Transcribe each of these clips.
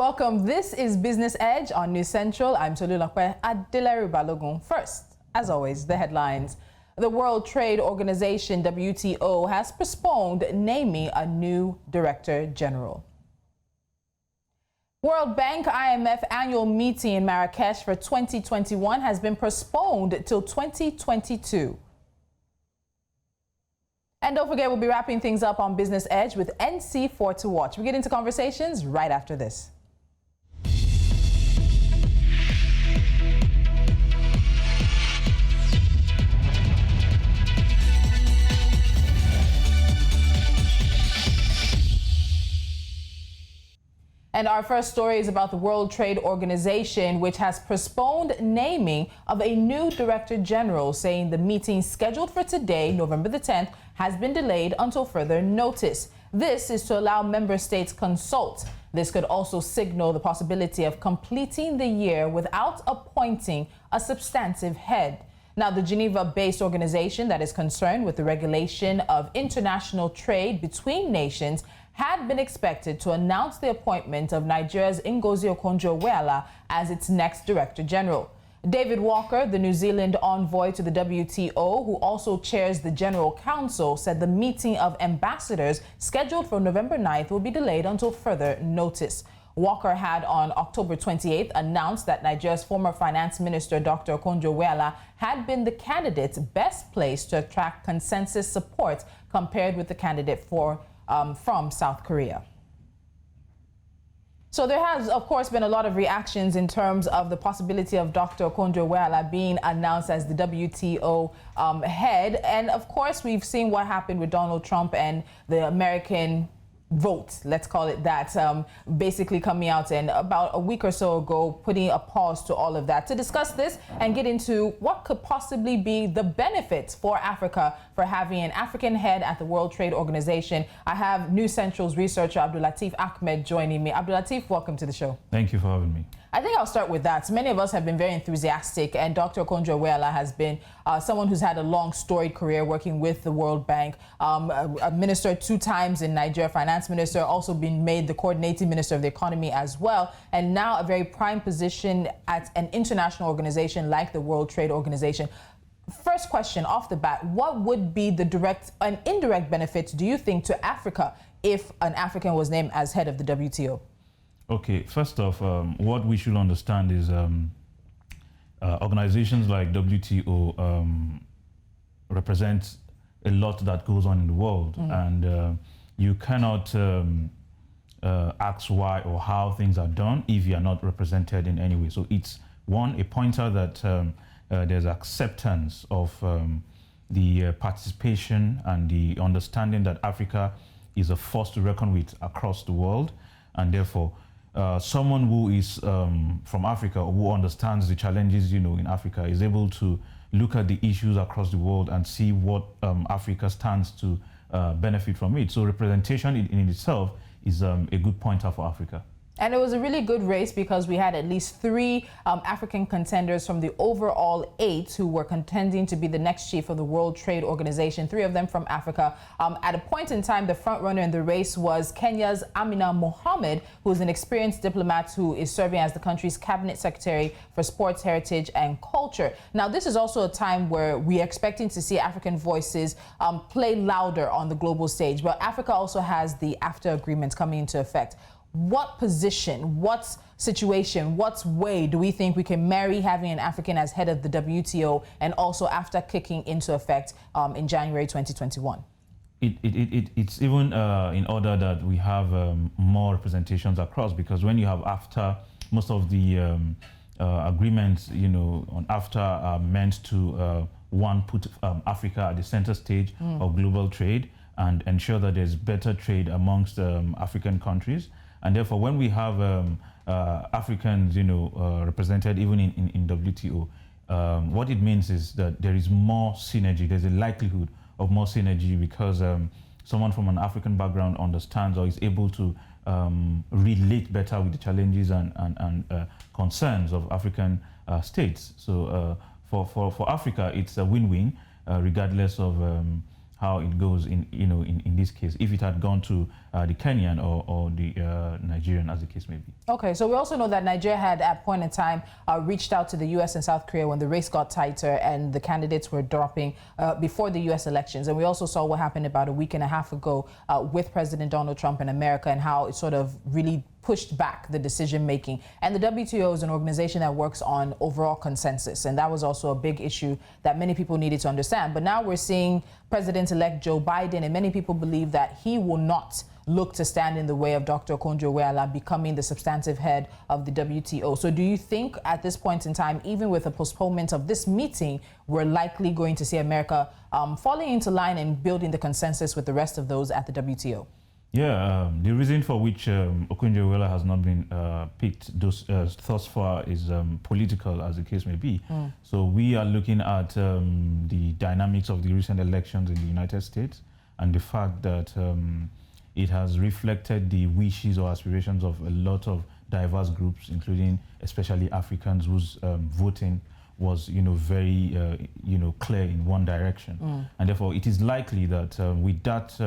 welcome. This is Business Edge on News Central. I'm Tolulope. Adeleru Balogun. First, as always, the headlines. The World Trade Organization, WTO, has postponed naming a new Director General. World Bank IMF Annual meeting in Marrakesh for 2021 has been postponed till 2022. And don't forget, we'll be wrapping things up on Business Edge with NC4 to watch. We get into conversations right after this. And our first story is about the World Trade Organization, which has postponed naming of a new Director General, saying the meeting scheduled for today, November the 10th, has been delayed until further notice. This is to allow member states consult. This could also signal the possibility of completing the year without appointing a substantive head. Now, the Geneva-based organization that is concerned with the regulation of international trade between nations had been expected to announce the appointment of Nigeria's Ngozi Okonjo-Iweala as its next Director General. David Walker, the New Zealand envoy to the WTO, who also chairs the General Council, said the meeting of ambassadors scheduled for November 9th will be delayed until further notice. Walker had on October 28th announced that Nigeria's former Finance Minister, Dr. Okonjo-Iweala, had been the candidate best placed to attract consensus support compared with the candidate from South Korea. So there has, of course, been a lot of reactions in terms of the possibility of Dr. Okonjo-Iweala being announced as the WTO head. And of course, we've seen what happened with Donald Trump and the American vote, let's call it that, basically coming out and about a week or so ago putting a pause to all of that. To discuss this and get into what could possibly be the benefits for Africa for having an African head at the World Trade Organization, I have News Central's researcher AbdulLateef Ahmed joining me. AbdulLateef, welcome to the show. Thank you for having me. I think I'll start with that. Many of us have been very enthusiastic, and Dr. Okonjo-Iweala has been someone who's had a long, storied career working with the World Bank, a minister 2 times in Nigeria, finance minister, also been made the coordinating minister of the economy as well, and now a very prime position at an international organization like the World Trade Organization. First question off the bat, what would be the direct and indirect benefits, do you think, to Africa if an African was named as head of the WTO? Okay, first off, what we should understand is organizations like WTO represent a lot that goes on in the world, and you cannot ask why or how things are done if you are not represented in any way. So it's a pointer that there's acceptance of the participation and the understanding that Africa is a force to reckon with across the world, and therefore someone who is from Africa, or who understands the challenges, in Africa, is able to look at the issues across the world and see what Africa stands to benefit from it. So representation in itself is a good pointer for Africa. And it was a really good race because we had at least 3 African contenders from the overall 8 who were contending to be the next chief of the World Trade Organization, 3 of them from Africa. At a point in time, the front runner in the race was Kenya's Amina Mohammed, who is an experienced diplomat who is serving as the country's cabinet secretary for sports, heritage, and culture. Now, this is also a time where we are expecting to see African voices play louder on the global stage. But Africa also has the AfTA agreements coming into effect. What position, what situation, what way do we think we can marry having an African as head of the WTO and also AfTA kicking into effect in January 2021? It's even in order that we have more representations across, because when you have AfTA, most of the agreements, on AfTA are meant to put Africa at the center stage of global trade and ensure that there's better trade amongst African countries. And therefore, when we have Africans, represented even in WTO, what it means is that there is more synergy. There's a likelihood of more synergy because someone from an African background understands or is able to relate better with the challenges and concerns of African states. So for Africa, it's a win-win, regardless of how it goes in this case, if it had gone to the Kenyan or the Nigerian, as the case may be. Okay, so we also know that Nigeria had at point in time reached out to the US and South Korea when the race got tighter and the candidates were dropping before the US elections. And we also saw what happened about a week and a half ago with President Donald Trump in America and how it sort of really pushed back the decision making. And the WTO is an organization that works on overall consensus. And that was also a big issue that many people needed to understand. But now we're seeing President-elect Joe Biden, and many people believe that he will not look to stand in the way of Dr. Okonjo-Iweala becoming the substantive head of the WTO. So do you think at this point in time, even with a postponement of this meeting, we're likely going to see America falling into line and building the consensus with the rest of those at the WTO? Yeah, the reason for which Okonjo-Iweala has not been picked thus far is political, as the case may be. So we are looking at the dynamics of the recent elections in the United States and the fact that it has reflected the wishes or aspirations of a lot of diverse groups, including especially Africans whose voting was, very, clear in one direction. And therefore, it is likely that with that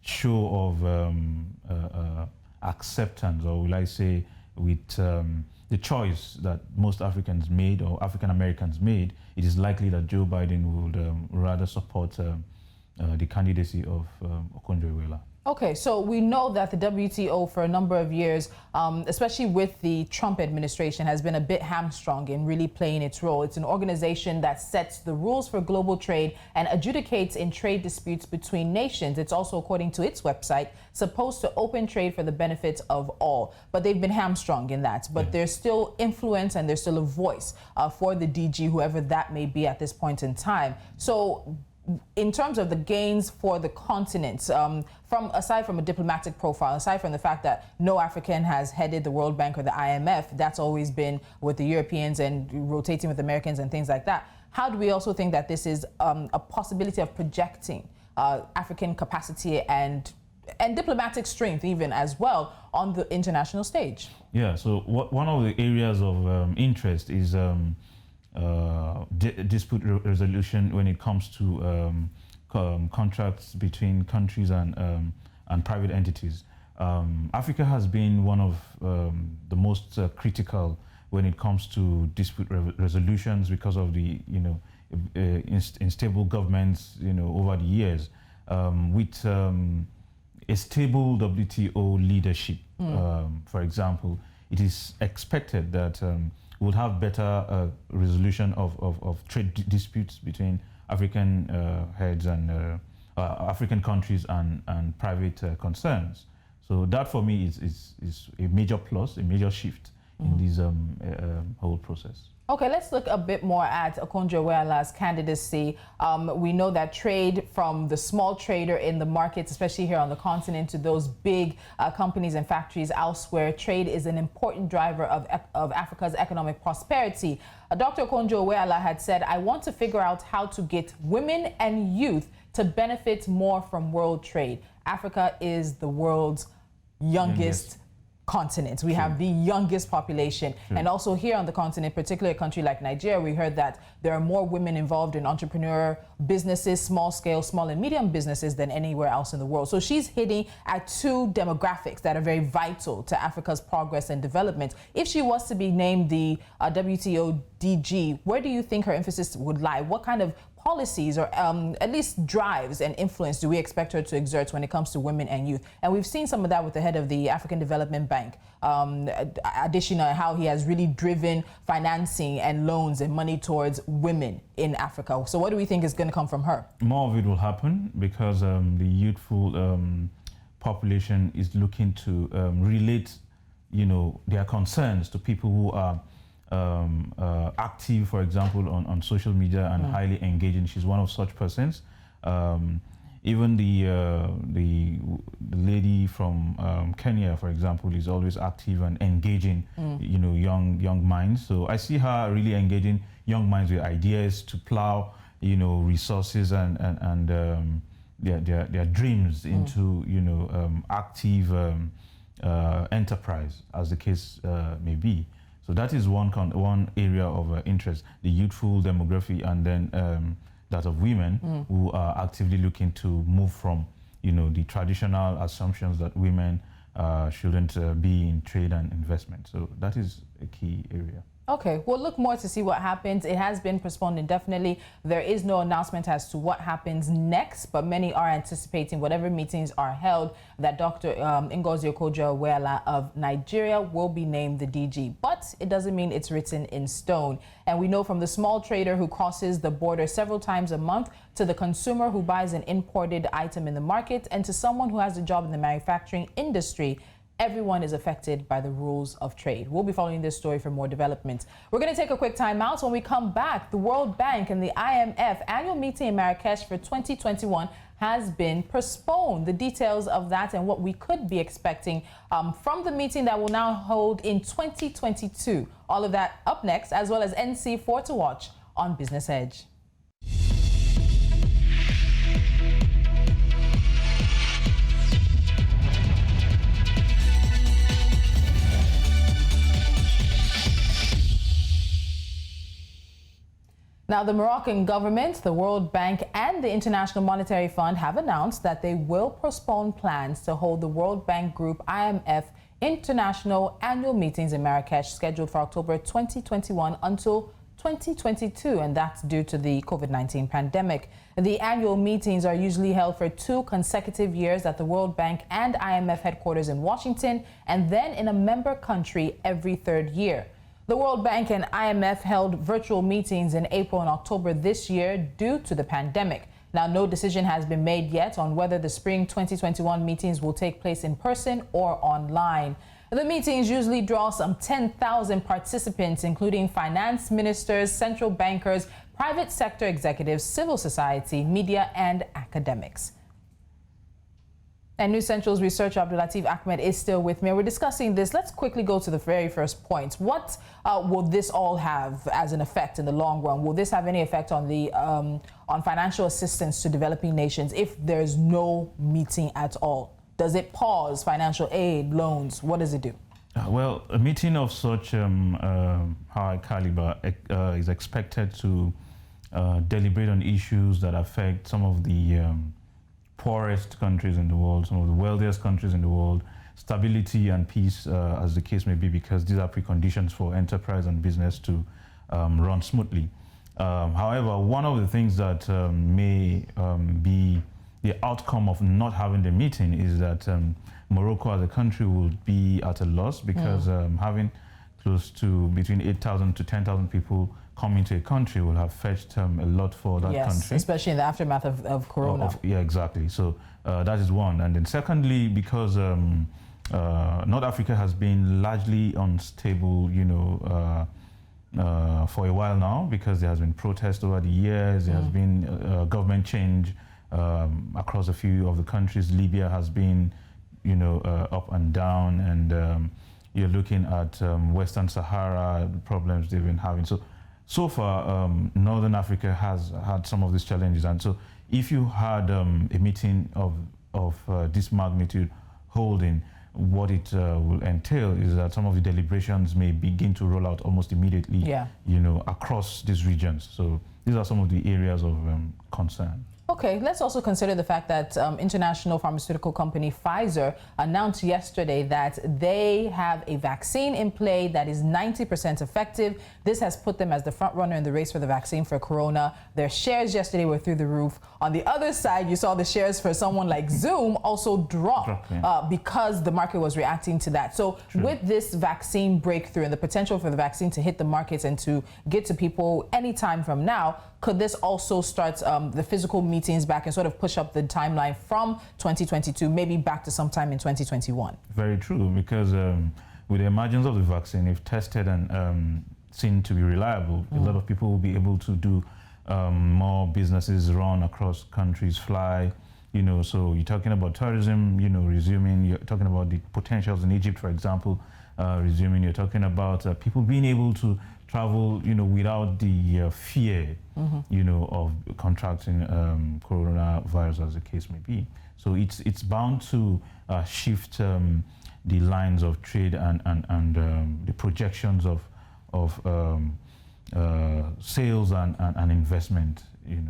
show of acceptance, or will I say, with the choice that most Africans made or African Americans made, it is likely that Joe Biden would rather support the candidacy of Okonjo-Iweala. Okay, so we know that the WTO for a number of years, especially with the Trump administration, has been a bit hamstrung in really playing its role. It's an organization that sets the rules for global trade and adjudicates in trade disputes between nations. It's also, according to its website, supposed to open trade for the benefit of all. But they've been hamstrung in that. But there's still influence and there's still a voice for the DG, whoever that may be at this point in time. So in terms of the gains for the continent, aside from a diplomatic profile, aside from the fact that no African has headed the World Bank or the IMF, that's always been with the Europeans and rotating with Americans and things like that. How do we also think that this is a possibility of projecting African capacity and diplomatic strength even as well on the international stage? Yeah, so one of the areas of interest is dispute resolution when it comes to contracts between countries and private entities. Africa has been one of the most critical when it comes to dispute resolutions because of the unstable governments over the years. With a stable WTO leadership, for example, it is expected that we'll have better resolution of trade disputes between African heads and African countries and private concerns. So that for me is a major plus, a major shift in this whole process. Okay, let's look a bit more at Okonjo-Iweala's candidacy. We know that trade from the small trader in the markets, especially here on the continent, to those big companies and factories elsewhere, trade is an important driver of Africa's economic prosperity. Dr. Okonjo-Iweala had said, I want to figure out how to get women and youth to benefit more from world trade. Africa is the world's youngest continent. We have the youngest population. And also here on the continent, particularly a country like Nigeria, we heard that there are more women involved in entrepreneur businesses, small scale, small and medium businesses than anywhere else in the world. So she's hitting at two demographics that are very vital to Africa's progress and development. If she was to be named the WTO DG, where do you think her emphasis would lie? What kind of policies or at least drives and influence do we expect her to exert when it comes to women and youth? And we've seen some of that with the head of the African Development Bank, Adesina, how he has really driven financing and loans and money towards women in Africa. So what do we think is going to come from her? More of it will happen because the youthful population is looking to relate, their concerns to people who are active, for example, on social media and highly engaging. She's one of such persons. Even the lady from Kenya, for example, is always active and engaging, young minds. So I see her really engaging young minds with ideas to plow, resources and their dreams into, active enterprise, as the case may be. So that is one area of interest, the youthful demography, and then that of women who are actively looking to move from, the traditional assumptions that women shouldn't be in trade and investment. So that is a key area. Okay, we'll look more to see what happens. It has been postponed indefinitely. There is no announcement as to what happens next, but many are anticipating whatever meetings are held that Dr. Ngozi Okonjo-Iweala of Nigeria will be named the DG. But it doesn't mean it's written in stone. And we know from the small trader who crosses the border several times a month to the consumer who buys an imported item in the market and to someone who has a job in the manufacturing industry, everyone is affected by the rules of trade. We'll be following this story for more developments. We're going to take a quick time out. When we come back, the World Bank and the IMF annual meeting in Marrakesh for 2021 has been postponed. The details of that and what we could be expecting from the meeting that will now hold in 2022. All of that up next, as well as NC4 to watch on Business Edge. Now, the Moroccan government, the World Bank, and the International Monetary Fund have announced that they will postpone plans to hold the World Bank Group IMF International Annual Meetings in Marrakech, scheduled for October 2021 until 2022, and that's due to the COVID-19 pandemic. The annual meetings are usually held for 2 consecutive years at the World Bank and IMF headquarters in Washington, and then in a member country every 3rd year. The World Bank and IMF held virtual meetings in April and October this year due to the pandemic. Now, no decision has been made yet on whether the spring 2021 meetings will take place in person or online. The meetings usually draw some 10,000 participants, including finance ministers, central bankers, private sector executives, civil society, media, and academics. And News Central's researcher AbdulLateef Ahmed is still with me. We're discussing this. Let's quickly go to the very first point. What will this all have as an effect in the long run? Will this have any effect on the on financial assistance to developing nations if there's no meeting at all? Does it pause financial aid, loans? What does it do? Well, a meeting of such high caliber is expected to deliberate on issues that affect some of the poorest countries in the world, some of the wealthiest countries in the world, stability and peace, as the case may be, because these are preconditions for enterprise and business to run smoothly. However, one of the things that may be the outcome of not having the meeting is that Morocco as a country will be at a loss because having close to between 8,000 to 10,000 people coming to a country will have fetched a lot for that country. Especially in the aftermath of Corona. Yeah, exactly. So that is one. And then secondly, because North Africa has been largely unstable, for a while now, because there has been protest over the years, there has been government change across a few of the countries. Libya has been, up and down, and you're looking at Western Sahara, the problems they've been having. So far, Northern Africa has had some of these challenges, and so if you had a meeting of this magnitude holding, what it will entail is that some of the deliberations may begin to roll out almost immediately, across these regions. So these are some of the areas of concern. Okay, let's also consider the fact that international pharmaceutical company Pfizer announced yesterday that they have a vaccine in play that is 90% effective. This has put them as the front runner in the race for the vaccine for Corona. Their shares yesterday were through the roof. On the other side, you saw the shares for someone like Zoom also drop because the market was reacting to that. So with this vaccine breakthrough and the potential for the vaccine to hit the markets and to get to people anytime from now, could this also start the physical meetings back and sort of push up the timeline from 2022, maybe back to sometime in 2021? Very true, because with the emergence of the vaccine, if tested and seen to be reliable, a lot of people will be able to do more businesses run across countries, fly, so you're talking about tourism, resuming, you're talking about the potentials in Egypt, for example, resuming, you're talking about people being able to travel, without the fear, of contracting coronavirus, as the case may be. So it's bound to shift the lines of trade and the projections of sales and investment, in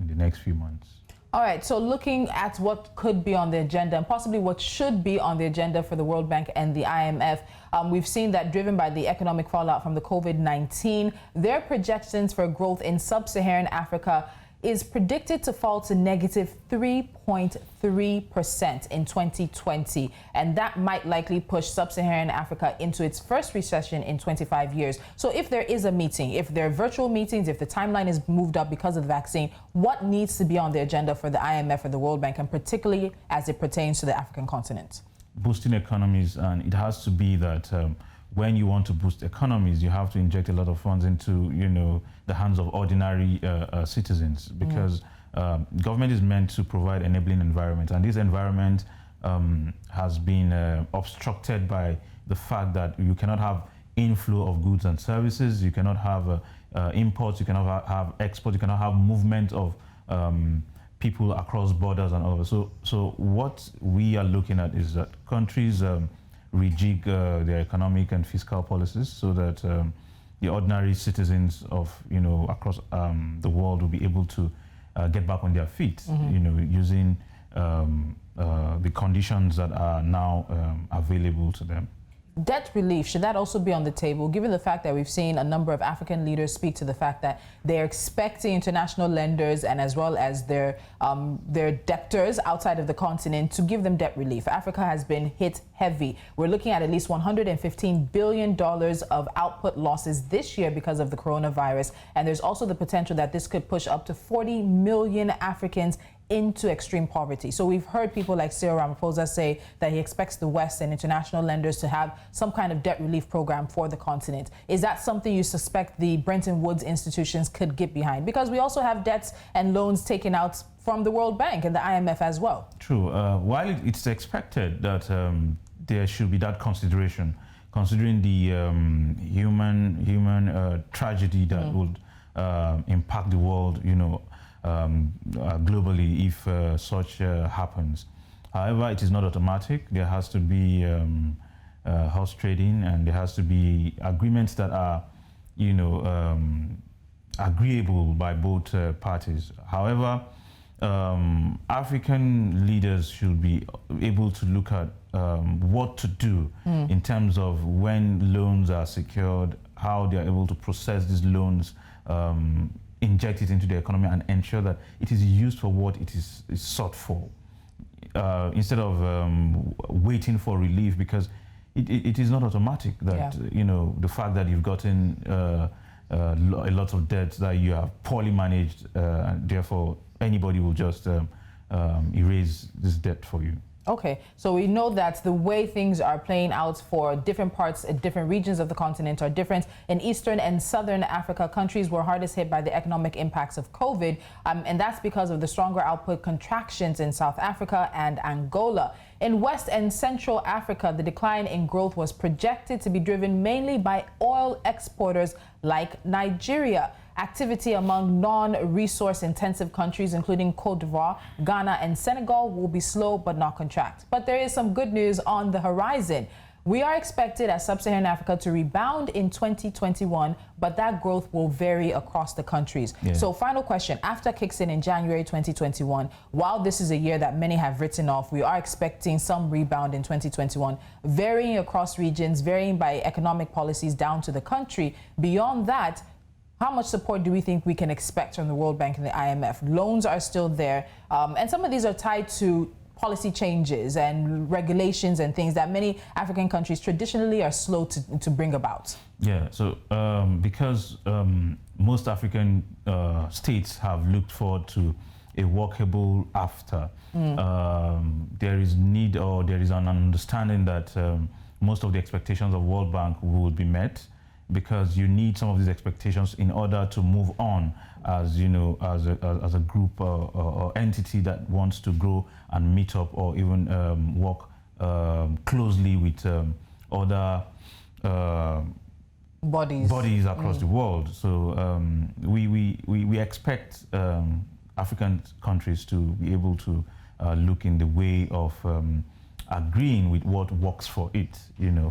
the next few months. All right, so looking at what could be on the agenda and possibly what should be on the agenda for the World Bank and the IMF, we've seen that driven by the economic fallout from the COVID-19, their projections for growth in sub-Saharan Africa is predicted to fall to negative 3.3% in 2020. And that might likely push sub-Saharan Africa into its first recession in 25 years. So if there is a meeting, if there are virtual meetings, if the timeline is moved up because of the vaccine, what needs to be on the agenda for the IMF or the World Bank, and particularly as it pertains to the African continent? Boosting economies, and it has to be that when you want to boost economies, you have to inject a lot of funds into, the hands of ordinary citizens, because government is meant to provide enabling environment, and this environment has been obstructed by the fact that you cannot have inflow of goods and services, you cannot have imports, you cannot have exports, you cannot have movement of people across borders and all of it. So what we are looking at is that countries rejig their economic and fiscal policies so that the ordinary citizens of across the world will be able to get back on their feet, using the conditions that are now available to them. Debt relief, should that also be on the table, given the fact that we've seen a number of African leaders speak to the fact that they're expecting international lenders and as well as their debtors outside of the continent to give them debt relief? Africa has been hit heavy. We're looking at least $115 billion of output losses this year because of the coronavirus. And there's also the potential that this could push up to 40 million Africans into extreme poverty. So we've heard people like Cyril Ramaphosa say that he expects the West and international lenders to have some kind of debt relief program for the continent. Is that something you suspect the Bretton Woods institutions could get behind? Because we also have debts and loans taken out from the World Bank and the IMF as well. True. While it's expected that there should be that consideration, considering the human tragedy that would impact the world, globally if such happens. However, it is not automatic. There has to be horse trading, and there has to be agreements that are, agreeable by both parties. However, African leaders should be able to look at what to do in terms of when loans are secured, how they are able to process these loans, inject it into the economy and ensure that it is used for what it is sought for, instead of waiting for relief, because it is not automatic that, the fact that you've gotten a lot of debts that you have poorly managed, and therefore anybody will just erase this debt for you. Okay, so we know that the way things are playing out for different parts, different regions of the continent are different. In Eastern and Southern Africa, countries were hardest hit by the economic impacts of COVID, and that's because of the stronger output contractions in South Africa and Angola. In West and Central Africa, the decline in growth was projected to be driven mainly by oil exporters like Nigeria. Activity among non-resource intensive countries, including Cote d'Ivoire, Ghana, and Senegal, will be slow but not contract. But there is some good news on the horizon. We are expected as Sub-Saharan Africa to rebound in 2021, but that growth will vary across the countries. Yeah. So final question, after kicks in January 2021, while this is a year that many have written off, we are expecting some rebound in 2021, varying across regions, varying by economic policies down to the country. Beyond that, how much support do we think we can expect from the World Bank and the IMF? Loans are still there, and some of these are tied to policy changes and regulations and things that many African countries traditionally are slow to bring about. Yeah, so because most African states have looked forward to a workable after, there is need, or there is an understanding that most of the expectations of World Bank will be met, because you need some of these expectations in order to move on as as a group or entity that wants to grow and meet up, or even work closely with other bodies across the world. So we expect African countries to be able to look in the way of agreeing with what works for it,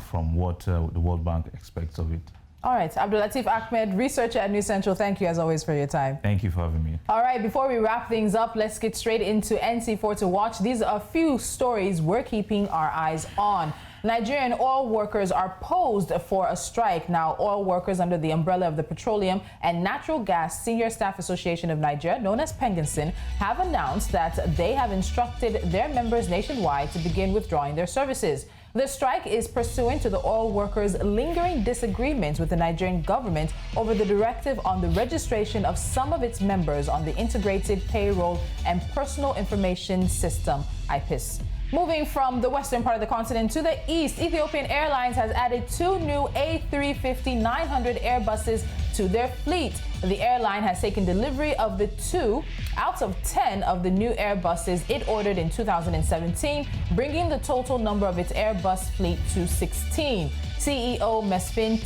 from what the World Bank expects of it. All right, AbdulLateef Ahmed, researcher at News Central, thank you as always for your time. Thank you for having me. All right, before we wrap things up, let's get straight into NC4 to watch. These are a few stories we're keeping our eyes on. Nigerian oil workers are posed for a strike. Now, oil workers under the umbrella of the Petroleum and Natural Gas Senior Staff Association of Nigeria, known as PENGASSN, have announced that they have instructed their members nationwide to begin withdrawing their services. The strike is pursuant to the oil workers' lingering disagreements with the Nigerian government over the directive on the registration of some of its members on the Integrated Payroll and Personal Information System, IPIS. Moving from the western part of the continent to the east, Ethiopian Airlines has added 2 new A350-900 Airbuses to their fleet. The airline has taken delivery of the 2 out of 10 of the new Airbuses it ordered in 2017, bringing the total number of its Airbus fleet to 16. CEO Mesfin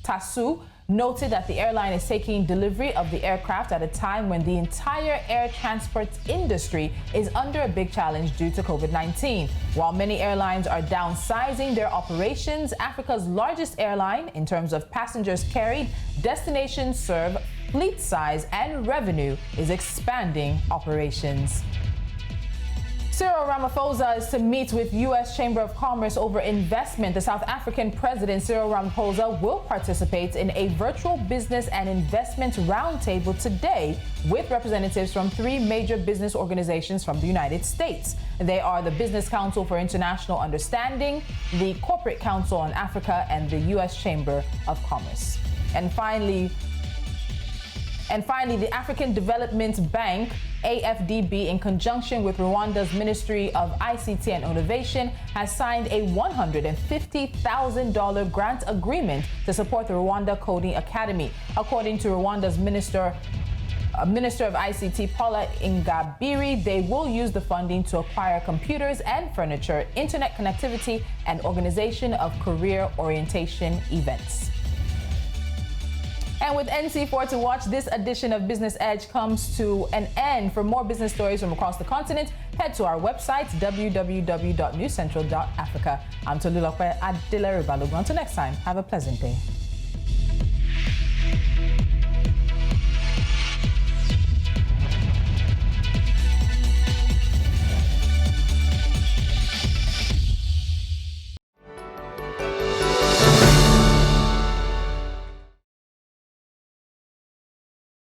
Tasu noted that the airline is taking delivery of the aircraft at a time when the entire air transport industry is under a big challenge due to COVID-19. While many airlines are downsizing their operations, Africa's largest airline in terms of passengers carried, destinations served, fleet size, and revenue is expanding operations. Cyril Ramaphosa is to meet with U.S. Chamber of Commerce over investment. The South African President Cyril Ramaphosa will participate in a virtual business and investment roundtable today with representatives from 3 major business organizations from the United States. They are the Business Council for International Understanding, the Corporate Council on Africa, and the U.S. Chamber of Commerce. And finally, the African Development Bank, AFDB, in conjunction with Rwanda's Ministry of ICT and Innovation, has signed a $150,000 grant agreement to support the Rwanda Coding Academy. According to Rwanda's Minister of ICT, Paula Ingabire, they will use the funding to acquire computers and furniture, internet connectivity, and organization of career orientation events. And with NC4 to watch, this edition of Business Edge comes to an end. For more business stories from across the continent, head to our website, www.newscentral.africa. I'm Tolulope, Adeleru Balogun. Until next time, have a pleasant day.